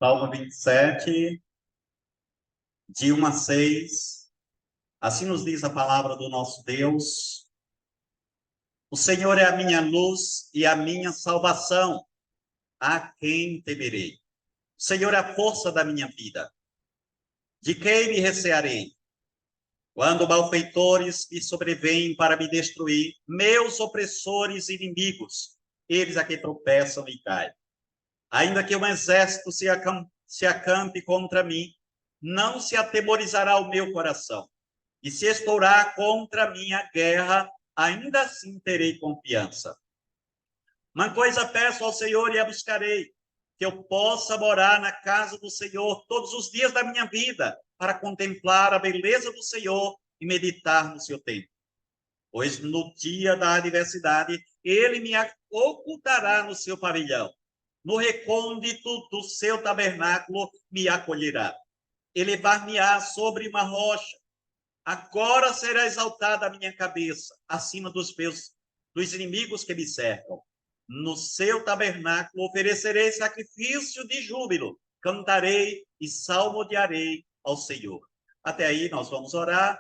Salmo 27, de 1 a 6. Assim nos diz a palavra do nosso Deus. O Senhor é a minha luz e a minha salvação. A quem temerei? O Senhor é a força da minha vida. De quem me recearei? Quando malfeitores me sobrevêm para me destruir, meus opressores e inimigos, eles a que tropeçam e caem. Ainda que um exército se acampe contra mim, não se atemorizará o meu coração. E se estourar contra mim a guerra, ainda assim terei confiança. Uma coisa peço ao Senhor e a buscarei, que eu possa morar na casa do Senhor todos os dias da minha vida, para contemplar a beleza do Senhor e meditar no seu templo. Pois no dia da adversidade, ele me ocultará no seu pavilhão. No recôndito do seu tabernáculo me acolherá. Elevar-me-á sobre uma rocha. Agora será exaltada a minha cabeça, acima dos inimigos que me cercam. No seu tabernáculo oferecerei sacrifício de júbilo, cantarei e salmodiarei ao Senhor. Até aí nós vamos orar.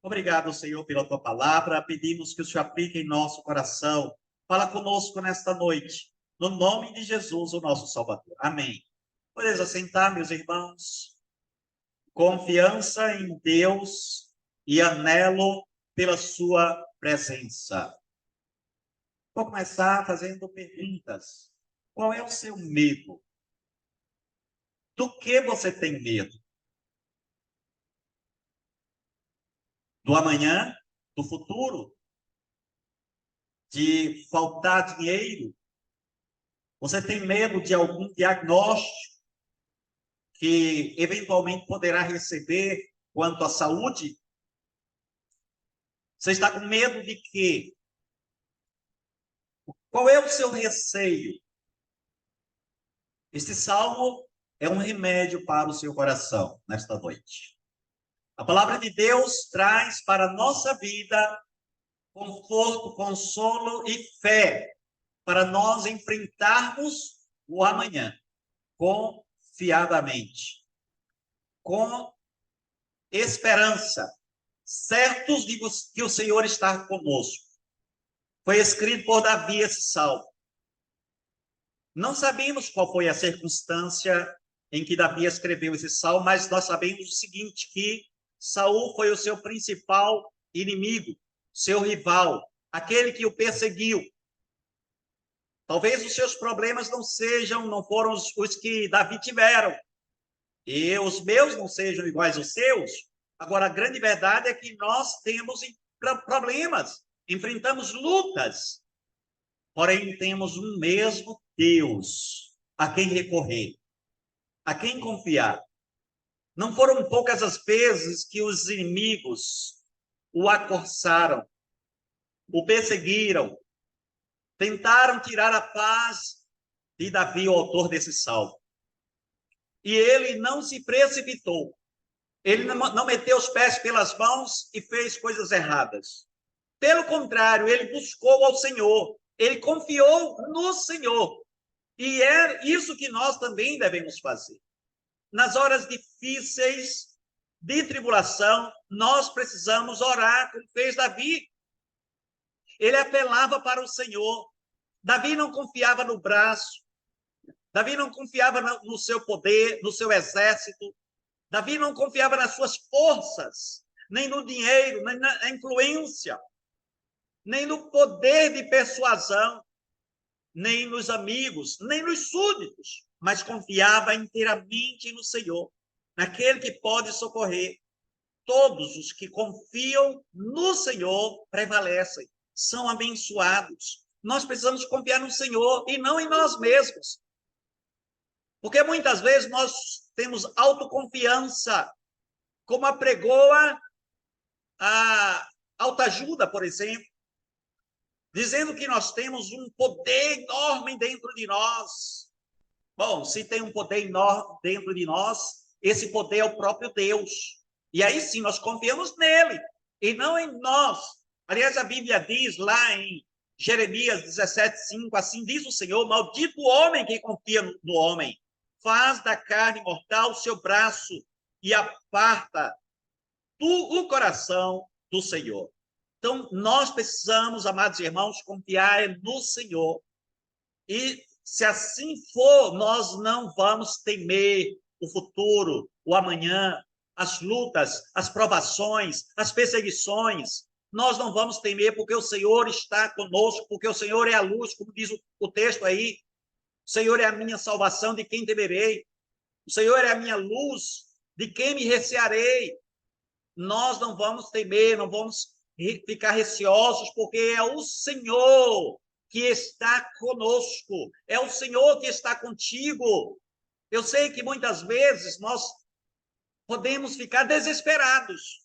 Obrigado, Senhor, pela tua palavra. Pedimos que o Senhor aplique em nosso coração. Fala conosco nesta noite. No nome de Jesus, o nosso Salvador. Amém. Podeis assentar, meus irmãos. Confiança em Deus e anelo pela sua presença. Vou começar fazendo perguntas. Qual é o seu medo? Do que você tem medo? Do amanhã? Do futuro? De faltar dinheiro? Você tem medo de algum diagnóstico que eventualmente poderá receber quanto à saúde? Você está com medo de quê? Qual é o seu receio? Este salmo é um remédio para o seu coração nesta noite. A palavra de Deus traz para a nossa vida conforto, consolo e fé para nós enfrentarmos o amanhã confiadamente, com esperança, certos de que o Senhor está conosco. Foi escrito por Davi esse salmo. Não sabemos qual foi a circunstância em que Davi escreveu esse salmo, mas nós sabemos o seguinte, que Saul foi o seu principal inimigo, seu rival, aquele que o perseguiu. Talvez os seus problemas não foram os que Davi tiveram, e os meus não sejam iguais aos seus. Agora, a grande verdade é que nós temos problemas, enfrentamos lutas, porém temos um mesmo Deus a quem recorrer, a quem confiar. Não foram poucas as vezes que os inimigos o acorçaram, o perseguiram, tentaram tirar a paz de Davi, o autor desse salmo. E ele não se precipitou. Ele não meteu os pés pelas mãos e fez coisas erradas. Pelo contrário, ele buscou ao Senhor. Ele confiou no Senhor. E é isso que nós também devemos fazer. Nas horas difíceis de tribulação, nós precisamos orar, como fez Davi. Ele apelava para o Senhor. Davi não confiava no braço. Davi não confiava no seu poder, no seu exército. Davi não confiava nas suas forças, nem no dinheiro, nem na influência, nem no poder de persuasão, nem nos amigos, nem nos súditos, mas confiava inteiramente no Senhor, naquele que pode socorrer. Todos os que confiam no Senhor prevalecem, são abençoados. Nós precisamos confiar no Senhor e não em nós mesmos. Porque muitas vezes nós temos autoconfiança, como apregou a autoajuda, por exemplo, dizendo que nós temos um poder enorme dentro de nós. Bom, se tem um poder enorme dentro de nós, esse poder é o próprio Deus. E aí sim, nós confiamos nele, e não em nós. Aliás, a Bíblia diz lá em Jeremias 17:5, assim diz o Senhor, maldito o homem que confia no homem. faz da carne mortal seu braço e aparta o coração do Senhor. Então, nós precisamos, amados irmãos, confiar no Senhor. E, se assim for, nós não vamos temer o futuro, o amanhã, as lutas, as provações, as perseguições. Nós não vamos temer porque o Senhor está conosco, porque o Senhor é a luz, como diz o texto aí. O Senhor é a minha salvação, de quem temerei? O Senhor é a minha luz, de quem me recearei? Nós não vamos temer, não vamos ficar receosos, porque é o Senhor que está conosco, é o Senhor que está contigo. Eu sei que muitas vezes nós podemos ficar desesperados,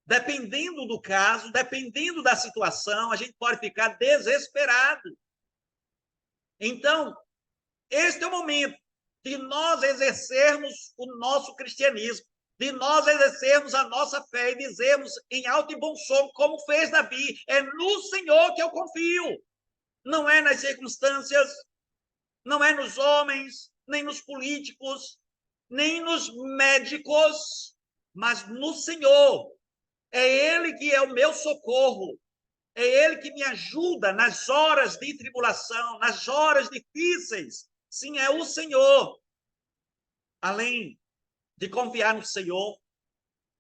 dependendo do caso, dependendo da situação, a gente pode ficar desesperado. Então, este é o momento de nós exercermos o nosso cristianismo, de nós exercermos a nossa fé e dizermos em alto e bom som, como fez Davi, é no Senhor que eu confio. Não é nas circunstâncias, não é nos homens, nem nos políticos, nem nos médicos, mas no Senhor. É Ele que é o meu socorro, é Ele que me ajuda nas horas de tribulação, nas horas difíceis. Sim, é o Senhor. Além de confiar no Senhor,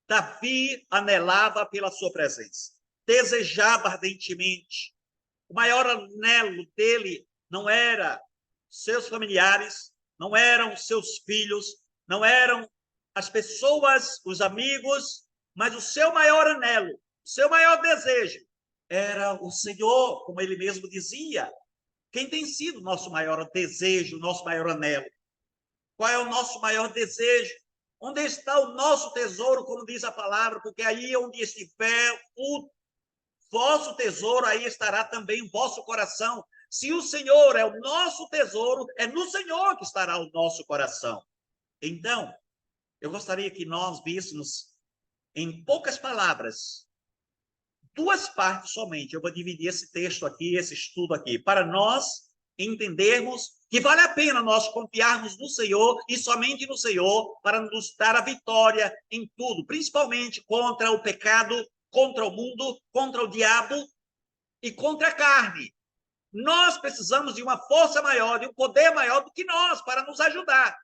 Davi anelava pela sua presença, desejava ardentemente. O maior anelo dele não era seus familiares, não eram seus filhos, não eram as pessoas, os amigos, mas o seu maior anelo, o seu maior desejo era o Senhor, como ele mesmo dizia. Quem tem sido o nosso maior desejo, o nosso maior anelo? Qual é o nosso maior desejo? Onde está o nosso tesouro, como diz a palavra? Porque aí onde estiver o vosso tesouro, aí estará também o vosso coração. Se o Senhor é o nosso tesouro, é no Senhor que estará o nosso coração. Então, eu gostaria que nós víssemos, em poucas palavras, duas partes somente. Eu vou dividir esse texto aqui, esse estudo aqui, para nós entendermos que vale a pena nós confiarmos no Senhor e somente no Senhor para nos dar a vitória em tudo, principalmente contra o pecado, contra o mundo, contra o diabo e contra a carne. Nós precisamos de uma força maior, de um poder maior do que nós para nos ajudar.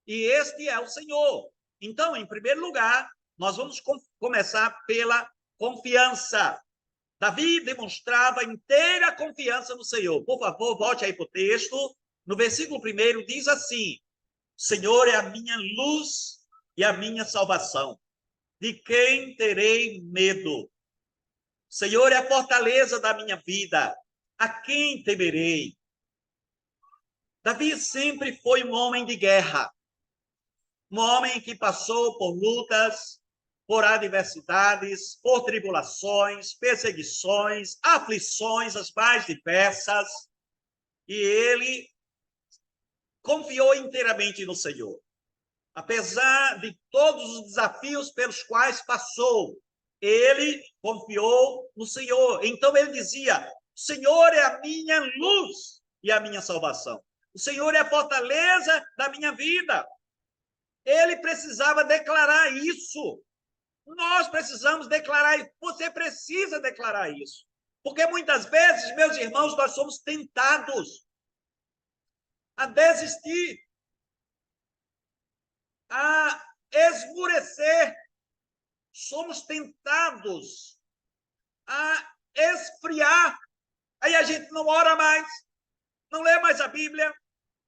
E este é o Senhor. Então, em primeiro lugar, nós vamos começar pela confiança. Davi demonstrava inteira confiança no Senhor. Por favor, volte aí para o texto. No versículo 1 diz assim: Senhor é a minha luz e a minha salvação. De quem terei medo? Senhor é a fortaleza da minha vida. A quem temerei? Davi sempre foi um homem de guerra. Um homem que passou por lutas, por adversidades, por tribulações, perseguições, aflições, as mais diversas. E ele confiou inteiramente no Senhor. Apesar de todos os desafios pelos quais passou, ele confiou no Senhor. Então ele dizia: o Senhor é a minha luz e a minha salvação. O Senhor é a fortaleza da minha vida. Ele precisava declarar isso. Nós precisamos declarar isso. Você precisa declarar isso. Porque muitas vezes, meus irmãos, nós somos tentados a desistir, a esmurecer. Somos tentados a esfriar. Aí a gente não ora mais, não lê mais a Bíblia,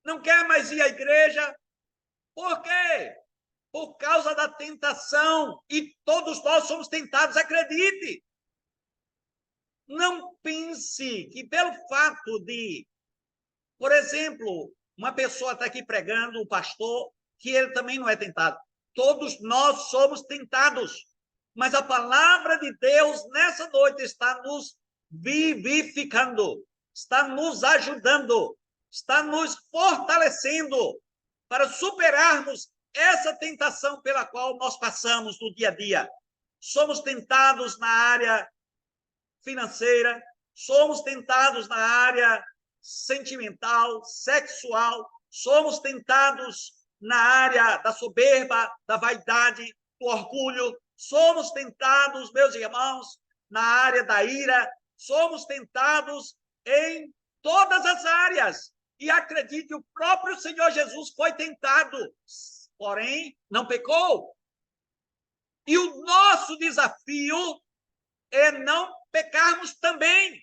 não quer mais ir à igreja. Por quê? Por causa da tentação. E todos nós somos tentados, acredite. Não pense que pelo fato de, por exemplo, uma pessoa está aqui pregando, o pastor, que ele também não é tentado. Todos nós somos tentados. Mas a palavra de Deus nessa noite está nos vivificando, está nos ajudando, está nos fortalecendo para superarmos essa tentação pela qual nós passamos no dia a dia. Somos tentados na área financeira, somos tentados na área sentimental, sexual, somos tentados na área da soberba, da vaidade, do orgulho, somos tentados, meus irmãos, na área da ira, somos tentados em todas as áreas. E acredite, o próprio Senhor Jesus foi tentado, porém não pecou. E o nosso desafio é não pecarmos também.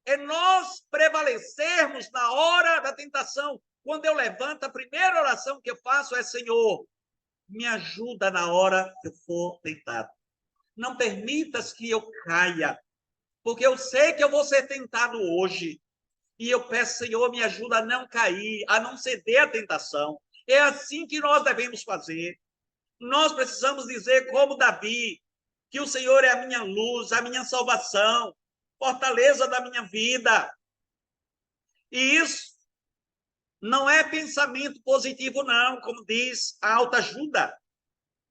É nós prevalecermos na hora da tentação. Quando eu levanto, a primeira oração que eu faço é: Senhor, me ajuda na hora que eu for tentado. Não permitas que eu caia, porque eu sei que eu vou ser tentado hoje. E eu peço, Senhor, me ajuda a não cair, a não ceder à tentação. É assim que nós devemos fazer. Nós precisamos dizer, como Davi, que o Senhor é a minha luz, a minha salvação, fortaleza da minha vida. E isso não é pensamento positivo, não, como diz a autoajuda.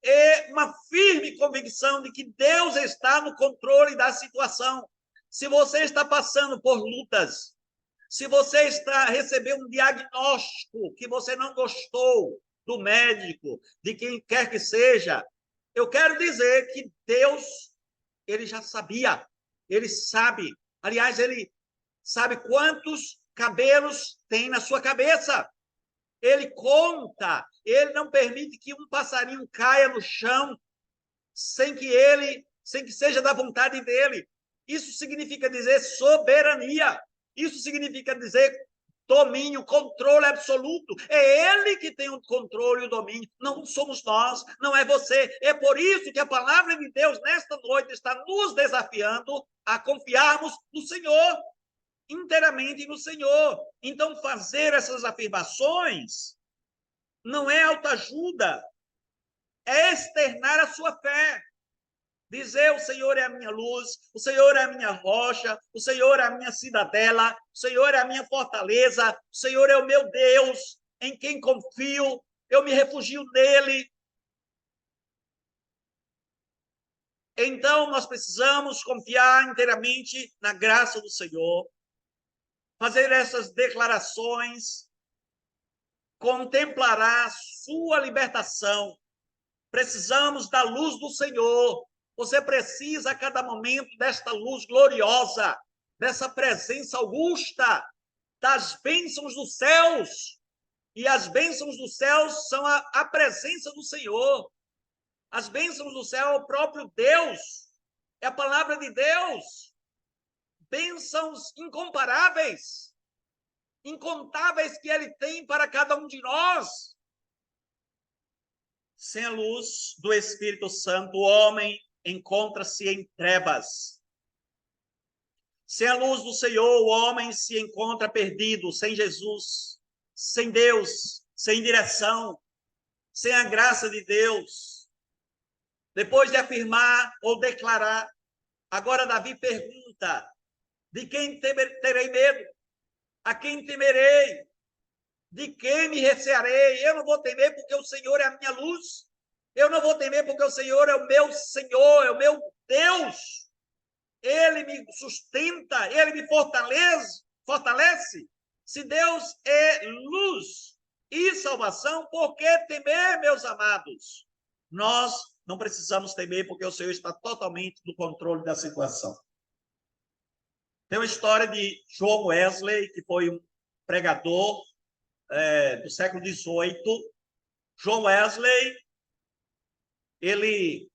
É uma firme convicção de que Deus está no controle da situação. Se você está passando por lutas, se você está recebendo um diagnóstico que você não gostou do médico, de quem quer que seja, eu quero dizer que Deus, ele já sabia, ele sabe. Aliás, ele sabe quantos cabelos tem na sua cabeça. Ele conta, ele não permite que um passarinho caia no chão sem que seja da vontade dele. Isso significa dizer soberania. Isso significa dizer domínio, controle absoluto. É ele que tem o controle e o domínio, não somos nós, não é você. É por isso que a palavra de Deus nesta noite está nos desafiando a confiarmos no Senhor, inteiramente no Senhor. Então, fazer essas afirmações não é autoajuda, é externar a sua fé. Dizer: o Senhor é a minha luz, o Senhor é a minha rocha, o Senhor é a minha cidadela, o Senhor é a minha fortaleza, o Senhor é o meu Deus, em quem confio, eu me refugio nele. Então, nós precisamos confiar inteiramente na graça do Senhor, fazer essas declarações, contemplará a sua libertação. Precisamos da luz do Senhor. Você precisa a cada momento desta luz gloriosa, dessa presença augusta, das bênçãos dos céus. E as bênçãos dos céus são a presença do Senhor. As bênçãos do céu é o próprio Deus, é a palavra de Deus. Bênçãos incomparáveis, incontáveis que ele tem para cada um de nós. Sem a luz do Espírito Santo, o homem encontra-se em trevas. Sem a luz do Senhor, o homem se encontra perdido, sem Jesus, sem Deus, sem direção, sem a graça de Deus. Depois de afirmar ou declarar, agora Davi pergunta: de quem terei medo? A quem temerei? De quem me recearei? Eu não vou temer porque o Senhor é a minha luz. Eu não vou temer porque o Senhor é o meu Senhor, é o meu Deus. Ele me sustenta, ele me fortalece. Se Deus é luz e salvação, por que temer, meus amados? Nós não precisamos temer porque o Senhor está totalmente no controle da situação. Tem uma história de John Wesley, que foi um pregador do século XVIII. John Wesley, ele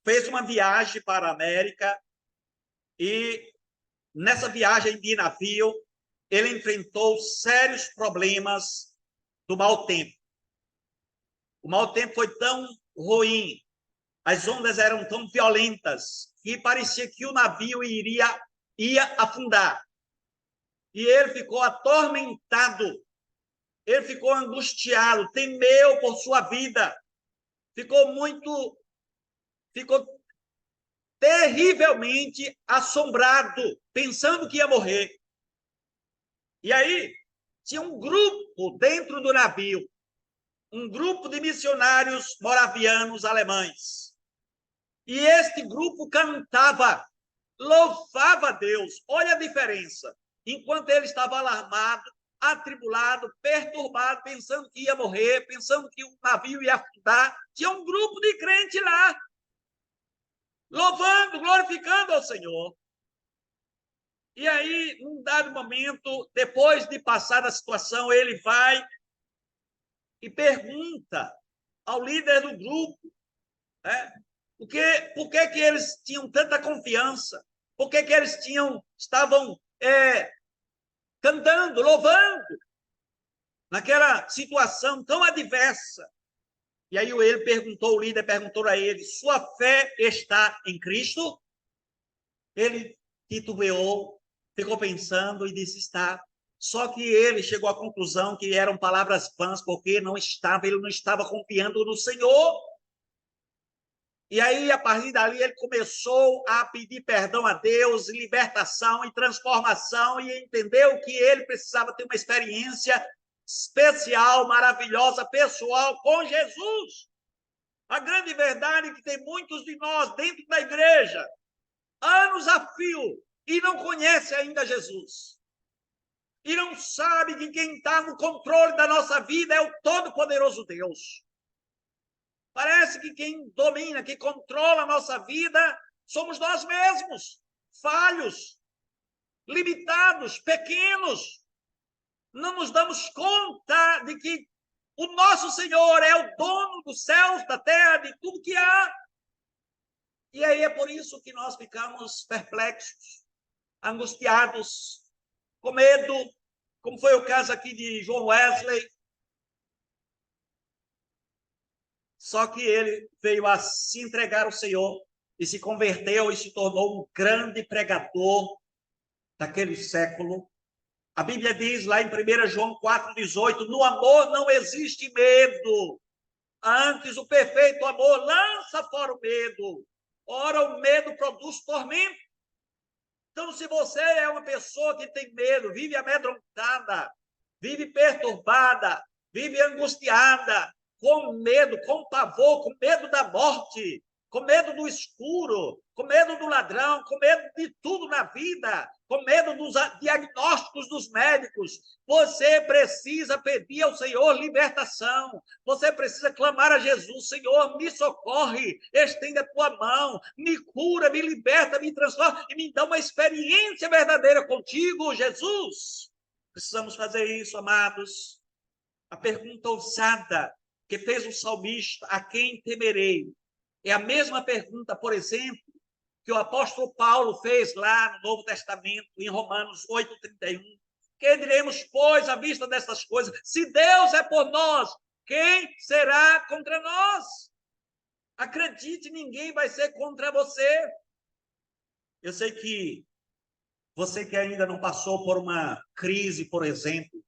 fez uma viagem para a América e nessa viagem de navio ele enfrentou sérios problemas do mau tempo. O mau tempo foi tão ruim, as ondas eram tão violentas que parecia que o navio ia afundar. E ele ficou atormentado, ele ficou angustiado, temeu por sua vida, ficou terrivelmente assombrado, pensando que ia morrer. E aí, tinha um grupo dentro do navio, um grupo de missionários moravianos alemães. E este grupo cantava, louvava a Deus. Olha a diferença. enquanto ele estava alarmado, atribulado, perturbado, pensando que ia morrer, pensando que o navio ia afundar, tinha um grupo de crente lá, louvando, glorificando ao Senhor. E aí, num dado momento, depois de passar a situação, ele vai e pergunta ao líder do grupo, né, por que eles tinham tanta confiança, por que eles estavam cantando, louvando, naquela situação tão adversa. E aí ele perguntou, o líder perguntou a ele, sua fé está em Cristo? Ele titubeou, ficou pensando e disse, está. Só que ele chegou à conclusão que eram palavras vãs, porque ele não estava confiando no Senhor. E aí, a partir dali, ele começou a pedir perdão a Deus, libertação e transformação, e entendeu que ele precisava ter uma experiência especial, maravilhosa, pessoal com Jesus. A grande verdade é que tem muitos de nós dentro da igreja, anos a fio, e não conhece ainda Jesus. E não sabe que quem está no controle da nossa vida é o Todo-Poderoso Deus. Parece que quem domina, que controla a nossa vida, somos nós mesmos, falhos, limitados, pequenos. Não nos damos conta de que o nosso Senhor é o dono dos céus, da terra, de tudo que há. E aí é por isso que nós ficamos perplexos, angustiados, com medo, como foi o caso aqui de João Wesley. Só que ele veio a se entregar ao Senhor e se converteu e se tornou um grande pregador daquele século. A Bíblia diz lá em 1 João 4,18, no amor não existe medo. Antes, o perfeito amor lança fora o medo. Ora, o medo produz tormento. Então, se você é uma pessoa que tem medo, vive amedrontada, vive perturbada, vive angustiada, com medo, com pavor, com medo da morte, com medo do escuro, com medo do ladrão, com medo de tudo na vida, com medo dos diagnósticos dos médicos, você precisa pedir ao Senhor libertação. Você precisa clamar a Jesus, Senhor, me socorre, estenda a tua mão, me cura, me liberta, me transforma e me dá uma experiência verdadeira contigo, Jesus. Precisamos fazer isso, amados. A pergunta ousada que fez o salmista, a quem temerei? É a mesma pergunta, por exemplo, que o apóstolo Paulo fez lá no Novo Testamento, em Romanos 8,31. Que diremos, pois, à vista dessas coisas? Se Deus é por nós, quem será contra nós? Acredite, ninguém vai ser contra você. Eu sei que você que ainda não passou por uma crise, por exemplo,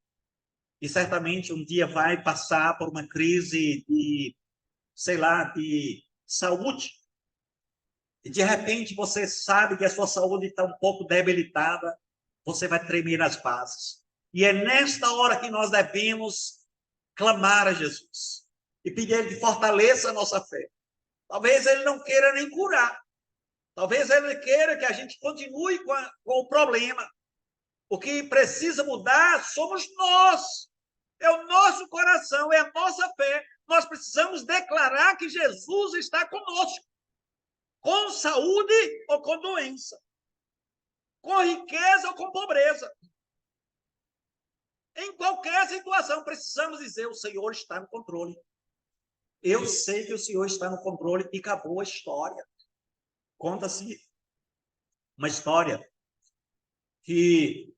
e certamente um dia vai passar por uma crise de, sei lá, de saúde, e de repente você sabe que a sua saúde está um pouco debilitada, você vai tremer nas bases. E é nesta hora que nós devemos clamar a Jesus e pedir a Ele que fortaleça a nossa fé. Talvez Ele não queira nem curar. Talvez Ele queira que a gente continue com o problema. O que precisa mudar somos nós. É o nosso coração, é a nossa fé. Nós precisamos declarar que Jesus está conosco, com saúde ou com doença, com riqueza ou com pobreza. Em qualquer situação, precisamos dizer: o Senhor está no controle. Eu sei que o Senhor está no controle e acabou a história. Conta-se uma história que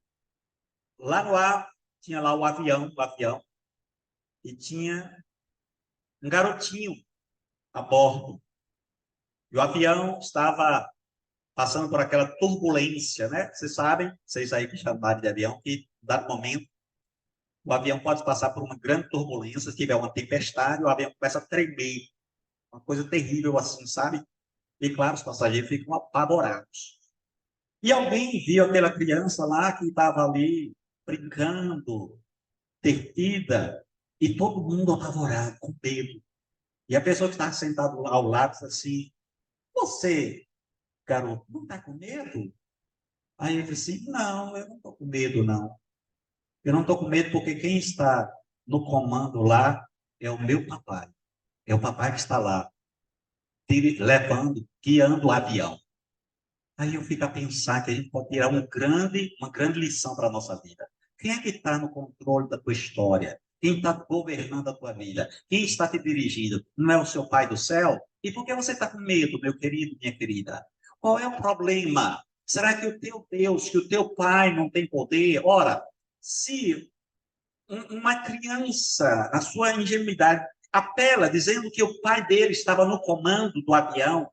lá no ar tinha lá o avião, e tinha um garotinho a bordo. E o avião estava passando por aquela turbulência, né? Vocês sabem, vocês aí que chamaram de avião, que, dado momento, o avião pode passar por uma grande turbulência, se tiver uma tempestade, o avião começa a tremer. Uma coisa terrível assim, sabe? E, claro, os passageiros ficam apavorados. E alguém viu aquela criança lá que estava ali brincando, divertida, e todo mundo apavorado, com medo. E a pessoa que estava sentada ao lado disse assim: você, garoto, não está com medo? Aí ele disse assim, não, eu não estou com medo, não. Eu não estou com medo porque quem está no comando lá é o meu papai. É o papai que está lá, levando, guiando o avião. Aí eu fico a pensar que a gente pode tirar uma grande lição para a nossa vida. Quem é que está no controle da tua história? Quem está governando a tua vida? Quem está te dirigindo? Não é o seu Pai do céu? E por que você está com medo, meu querido, minha querida? Qual é o problema? Será que o teu Deus, que o teu Pai não tem poder? Ora, se uma criança, a sua ingenuidade, apela dizendo que o pai dele estava no comando do avião,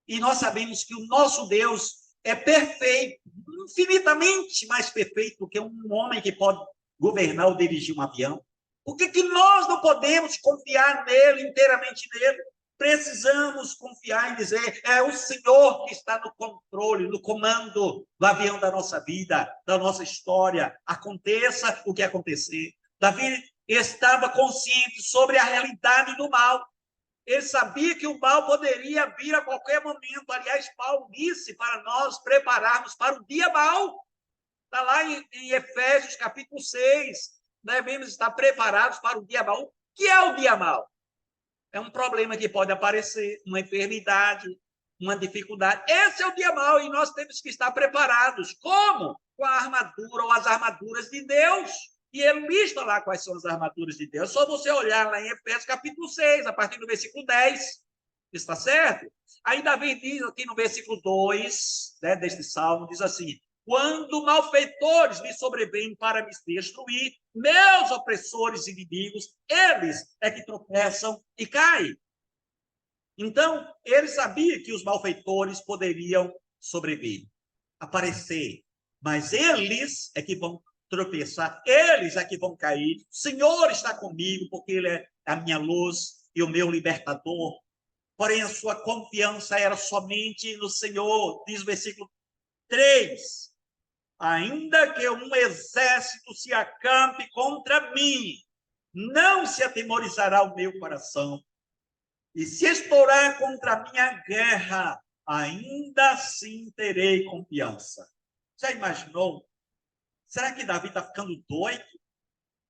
e nós sabemos que o nosso Deus é perfeito, infinitamente mais perfeito do que um homem que pode governar ou dirigir um avião. Por que, que nós não podemos confiar nele, inteiramente nele? Precisamos confiar e dizer, é o Senhor que está no controle, no comando do avião da nossa vida, da nossa história. Aconteça o que acontecer. Davi estava consciente sobre a realidade do mal. Ele sabia que o mal poderia vir a qualquer momento. Aliás, Paulo disse para nós prepararmos para o dia mal. Está lá em Efésios, capítulo 6. Devemos estar preparados para o dia mal. O que é o dia mal? É um problema que pode aparecer, uma enfermidade, uma dificuldade. Esse é o dia mal e nós temos que estar preparados. Como? Com a armadura ou as armaduras de Deus. E ele lista lá quais são as armaduras de Deus. É só você olhar lá em Efésios capítulo 6, a partir do versículo 10. Está certo? Aí Davi diz aqui no versículo 2, né, deste salmo, diz assim, quando malfeitores me sobrevêm para me destruir, meus opressores e inimigos, eles é que tropeçam e caem. Então, ele sabia que os malfeitores poderiam sobreviver, aparecer, mas eles é que vão tropeçar, eles é que vão cair. O Senhor está comigo, porque Ele é a minha luz e o meu libertador. Porém, a sua confiança era somente no Senhor, diz o versículo 3. Ainda que um exército se acampe contra mim, não se atemorizará o meu coração. E se estourar contra a minha guerra, ainda assim terei confiança. Já imaginou? Será que Davi está ficando doido?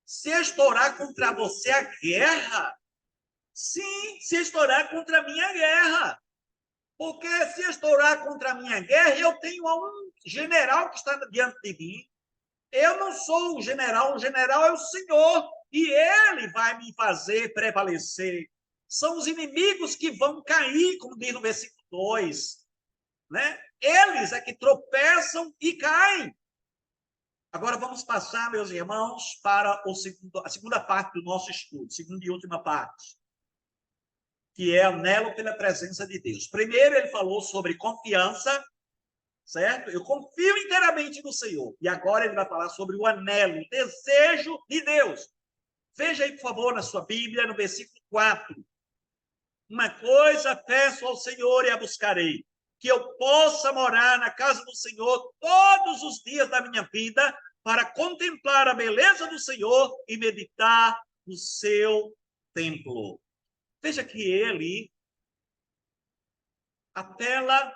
Se estourar contra você a guerra? Sim, se estourar contra a minha guerra. Porque se estourar contra a minha guerra, eu tenho um general que está diante de mim. Eu não sou o general é o Senhor. E ele vai me fazer prevalecer. São os inimigos que vão cair, como diz no versículo 2. Né? Eles é que tropeçam e caem. Agora vamos passar, meus irmãos, para a segunda parte do nosso estudo, segunda e última parte, que é anelo pela presença de Deus. Primeiro ele falou sobre confiança, certo? Eu confio inteiramente no Senhor. E agora ele vai falar sobre o anelo, o desejo de Deus. Veja aí, por favor, na sua Bíblia, no versículo 4. Uma coisa peço ao Senhor e a buscarei, que eu possa morar na casa do Senhor todos os dias da minha vida, para contemplar a beleza do Senhor e meditar no seu templo. Veja que ele apela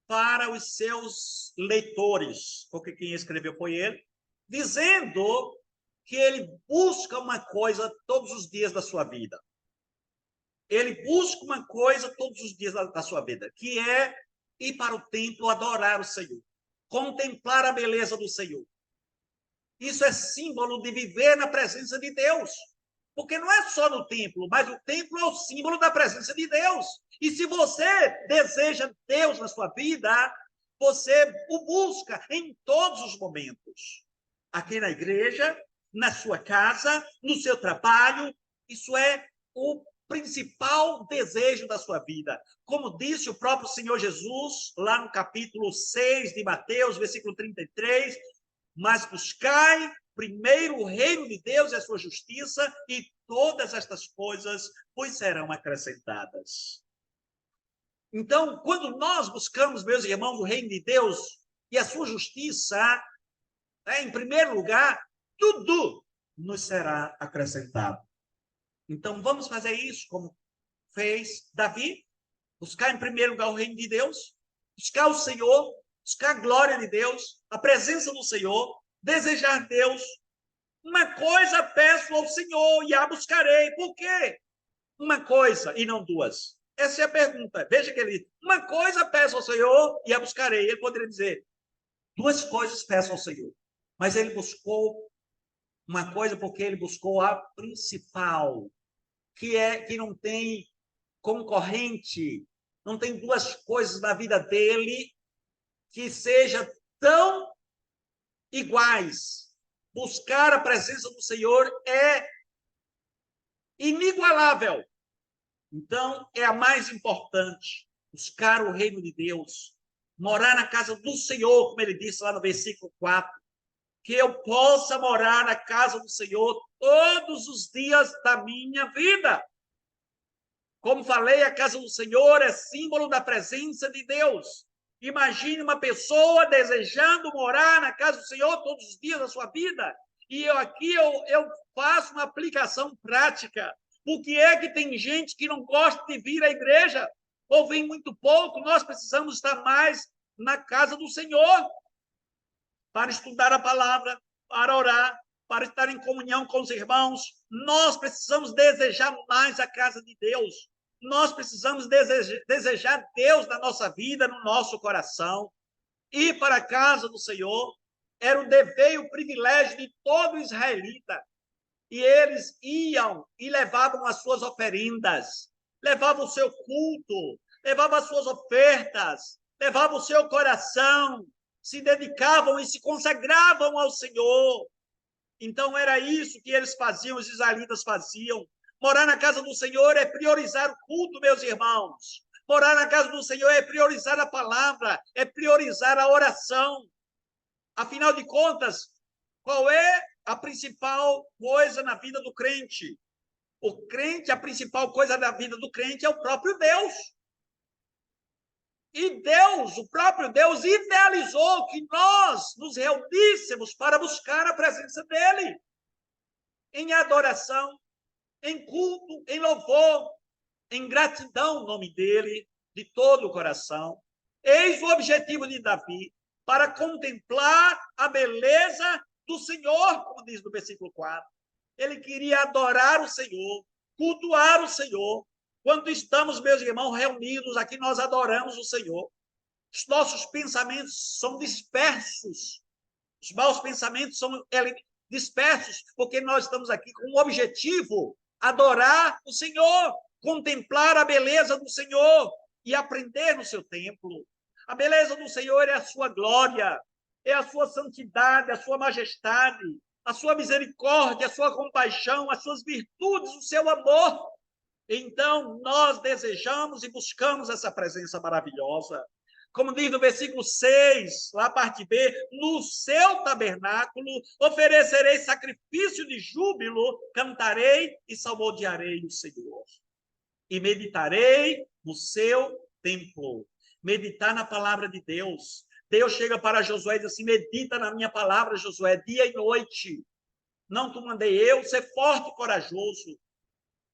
para os seus leitores, porque quem escreveu foi ele, dizendo que ele busca uma coisa todos os dias da sua vida. Ele busca uma coisa todos os dias da sua vida, que é ir para o templo adorar o Senhor, contemplar a beleza do Senhor. Isso é símbolo de viver na presença de Deus. Porque não é só no templo, mas o templo é o símbolo da presença de Deus. E se você deseja Deus na sua vida, você o busca em todos os momentos. Aqui na igreja, na sua casa, no seu trabalho, isso é o principal desejo da sua vida. Como disse o próprio Senhor Jesus, lá no capítulo 6 de Mateus, versículo 33, mas buscai primeiro o reino de Deus e a sua justiça, e todas estas coisas vos serão acrescentadas. Então, quando nós buscamos, meus irmãos, o reino de Deus e a sua justiça, em primeiro lugar, tudo nos será acrescentado. Então, vamos fazer isso como fez Davi, buscar em primeiro lugar o reino de Deus, buscar o Senhor, buscar a glória de Deus, a presença do Senhor, desejar Deus. Uma coisa peço ao Senhor e a buscarei. Por quê? Uma coisa e não duas. Essa é a pergunta. Veja que ele diz, uma coisa peço ao Senhor e a buscarei. Ele poderia dizer, duas coisas peço ao Senhor. Mas ele buscou uma coisa porque ele buscou a principal, que não tem concorrente, não tem duas coisas na vida dele que seja tão iguais. Buscar a presença do Senhor é inigualável. Então, é a mais importante. Buscar o reino de Deus. Morar na casa do Senhor, como ele disse lá no versículo 4. Que eu possa morar na casa do Senhor todos os dias da minha vida. Como falei, a casa do Senhor é símbolo da presença de Deus. Imagine uma pessoa desejando morar na casa do Senhor todos os dias da sua vida. E eu faço uma aplicação prática. Por que é que tem gente que não gosta de vir à igreja? Ou vem muito pouco? Nós precisamos estar mais na casa do Senhor. Para estudar a palavra, para orar, para estar em comunhão com os irmãos. Nós precisamos desejar mais a casa de Deus. Nós precisamos desejar Deus na nossa vida, no nosso coração. Ir para a casa do Senhor era o dever e o privilégio de todo israelita. E eles iam e levavam as suas oferendas, levavam o seu culto, levavam as suas ofertas, levavam o seu coração, se dedicavam e se consagravam ao Senhor. Então, era isso que eles faziam, os israelitas faziam. Morar na casa do Senhor é priorizar o culto, meus irmãos. Morar na casa do Senhor é priorizar a palavra, é priorizar a oração. Afinal de contas, qual é a principal coisa na vida do crente? O crente, a principal coisa da vida do crente é o próprio Deus. E Deus, o próprio Deus, idealizou que nós nos reuníssemos para buscar a presença dele. Em adoração, em culto, em louvor, em gratidão ao nome dele, de todo o coração. Eis o objetivo de Davi, para contemplar a beleza do Senhor, como diz no versículo 4. Ele queria adorar o Senhor, cultuar o Senhor. Quando estamos, meus irmãos, reunidos aqui, nós adoramos o Senhor. Os nossos pensamentos são dispersos. Os maus pensamentos são dispersos, porque nós estamos aqui com um objetivo: adorar o Senhor, contemplar a beleza do Senhor e aprender no seu templo. A beleza do Senhor é a sua glória, é a sua santidade, a sua majestade, a sua misericórdia, a sua compaixão, as suas virtudes, o seu amor. Então, nós desejamos e buscamos essa presença maravilhosa. Como diz no versículo 6, lá a parte B, no seu tabernáculo oferecerei sacrifício de júbilo, cantarei e salmodiarei o Senhor. E meditarei no seu templo. Meditar na palavra de Deus. Deus chega para Josué e diz assim, medita na minha palavra, Josué, dia e noite. Não te mandei eu, ser forte e corajoso.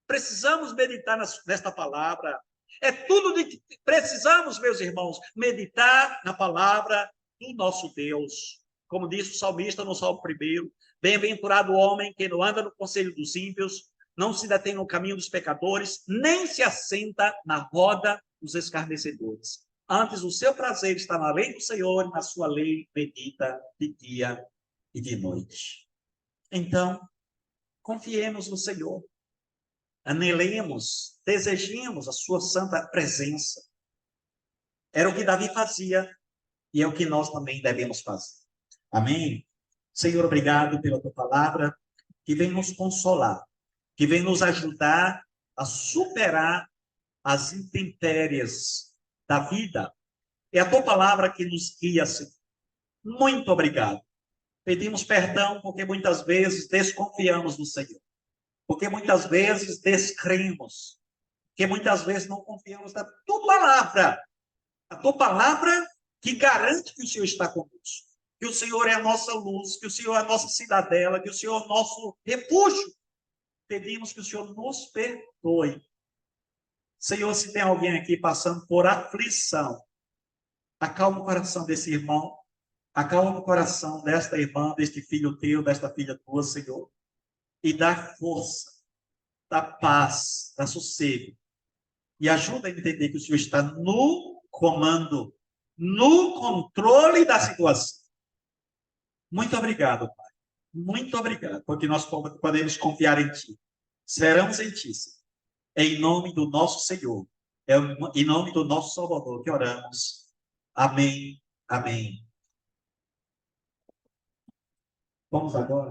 Precisamos meditar nesta palavra. É tudo de que precisamos, meus irmãos, meditar na palavra do nosso Deus. Como disse o salmista no Salmo 1, bem-aventurado o homem que não anda no conselho dos ímpios, não se detém no caminho dos pecadores, nem se assenta na roda dos escarnecedores. Antes, o seu prazer está na lei do Senhor, e na sua lei medita de dia e de noite. Então, confiemos no Senhor. Anelemos, desejemos a sua santa presença. Era o que Davi fazia e é o que nós também devemos fazer. Amém? Senhor, obrigado pela tua palavra que vem nos consolar, que vem nos ajudar a superar as intempéries da vida. É a tua palavra que nos guia, Senhor. Muito obrigado. Pedimos perdão porque muitas vezes desconfiamos do Senhor. Porque muitas vezes descremos, porque muitas vezes não confiamos na tua palavra, a tua palavra que garante que o Senhor está conosco, que o Senhor é a nossa luz, que o Senhor é a nossa cidadela, que o Senhor é o nosso refúgio. Pedimos que o Senhor nos perdoe. Senhor, se tem alguém aqui passando por aflição, Acalma o coração desse irmão, acalma o coração desta irmã, deste filho teu, desta filha tua, Senhor, e dá força, dá paz, dá sossego, e ajuda a entender que o Senhor está no comando, no controle da situação. Muito obrigado, Pai. Muito obrigado, porque nós podemos confiar em Ti. Esperamos em Ti, Senhor. É em nome do nosso Senhor, é em nome do nosso Salvador que oramos. Amém, amém. Vamos agora.